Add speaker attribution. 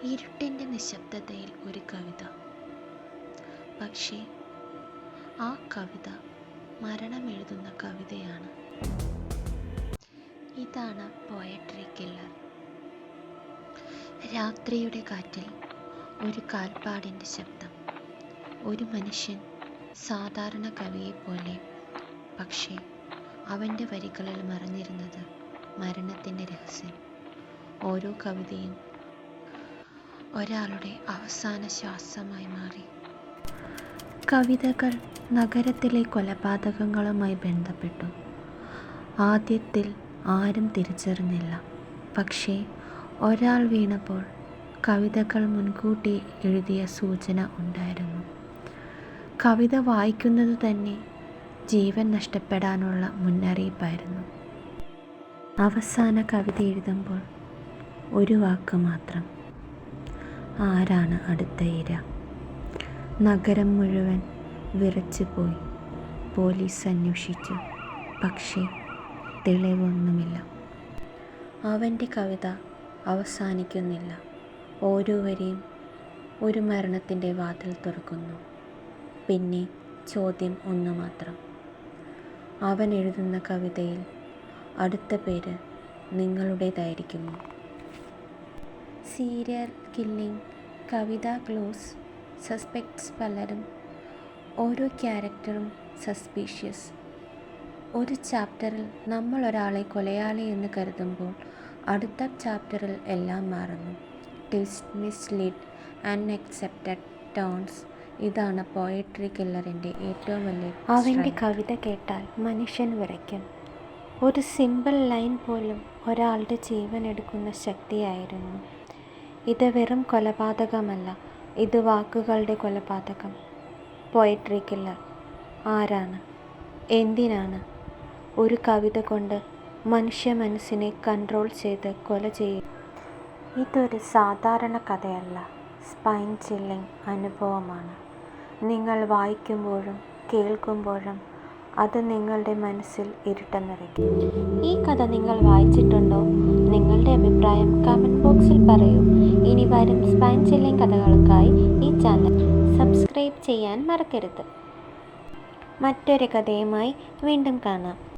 Speaker 1: ഇരുട്ടിൻ്റെ നിശബ്ദതയിൽ ഒരു കവിത. പക്ഷേ ആ കവിത മരണമെഴുതുന്ന കവിതയാണ്. ഇതാണ് പോയട്രി കില്ലർ. രാത്രിയുടെ കാറ്റിൽ ഒരു കാൽപ്പാടിൻ്റെ ശബ്ദം. ഒരു മനുഷ്യൻ, സാധാരണ കവിയെപ്പോലെ. പക്ഷേ അവൻ്റെ വരികളിൽ മറഞ്ഞിരുന്നത് മരണത്തിൻ്റെ രഹസ്യം. ഓരോ കവിതയും ഒരാളുടെ അവസാന ശ്വാസമായി മാറി. കവിതകൾ നഗരത്തിലെ കൊലപാതകങ്ങളുമായി ബന്ധപ്പെട്ടു. ആദ്യത്തിൽ ആരും തിരിച്ചറിഞ്ഞില്ല. പക്ഷേ ഒരാൾ വീണപ്പോൾ കവിതകൾ മുൻകൂട്ടി എഴുതിയ സൂചന ഉണ്ടായിരുന്നു. കവിത വായിക്കുന്നത് തന്നെ ജീവൻ നഷ്ടപ്പെടാനുള്ള മുന്നറിയിപ്പായിരുന്നു. അവസാന കവിത എഴുതുമ്പോൾ ഒരു വാക്ക് മാത്രം: ആരാണ് അടുത്ത ഇര? നഗരം മുഴുവൻ വിറച്ചുപോയി. പോലീസ് അന്വേഷിച്ചു, പക്ഷേ തെളിവൊന്നുമില്ല. അവൻ്റെ കവിത അവസാനിക്കുന്നില്ല. ഓരോ വരിയും ഒരു മരണത്തിൻ്റെ വാതിൽ തുറക്കുന്നു. പിന്നെ ചോദ്യം ഒന്ന് മാത്രം: അവൻ എഴുതുന്ന കവിതയിൽ അടുത്ത പേര് നിങ്ങളുടേതായിരിക്കുമോ? സീരിയൽ കില്ലിംഗ്, കവിത ക്ലോസ്, സസ്പെക്ട്സ് പലരും, ഓരോ ക്യാരക്ടറും സസ്പീഷ്യസ്. ഒരു ചാപ്റ്ററിൽ നമ്മൾ ഒരാളെ കൊലയാളി എന്ന് കരുതുമ്പോൾ അടുത്ത ചാപ്റ്ററിൽ എല്ലാം മാറുന്നു. Twist, mislead, unexpected turns. ഇതാണ് പോയട്രി കില്ലറിൻ്റെ ഏറ്റവും വലിയ. അവൻ്റെ കവിത കേട്ടാൽ മനുഷ്യൻ വിറയ്ക്കും. ഒരു സിമ്പിൾ ലൈൻ പോലും ഒരാളുടെ ജീവൻ എടുക്കുന്ന ശക്തിയായിരുന്നു. ഇത് വെറും കൊലപാതകമല്ല, ഇത് വാക്കുകളുടെ കൊലപാതകം. പോയട്രി കില്ലർ ആരാണ്? എന്തിനാണ് ഒരു കവിത കൊണ്ട് മനുഷ്യ മനസ്സിനെ കൺട്രോൾ ചെയ്ത് കൊല ചെയ്യും? ഇതൊരു സാധാരണ കഥയല്ല, സ്പൈൻ ചില്ലിംഗ് അനുഭവമാണ്. നിങ്ങൾ വായിക്കുമ്പോഴും കേൾക്കുമ്പോഴും അത് നിങ്ങളുടെ മനസ്സിൽ ഇരുട്ടം നിറയ്ക്കും. ഈ കഥ നിങ്ങൾ വായിച്ചിട്ടുണ്ടോ? നിങ്ങളുടെ അഭിപ്രായം കമൻറ്റ് ബോക്സിൽ പറയൂ. ഇനി വരും സ്പൈൻ ചില്ലിംഗ് കഥകൾക്കായി ഈ ചാനൽ സബ്സ്ക്രൈബ് ചെയ്യാൻ മറക്കരുത്. മറ്റൊരു കഥയുമായി വീണ്ടും കാണാം.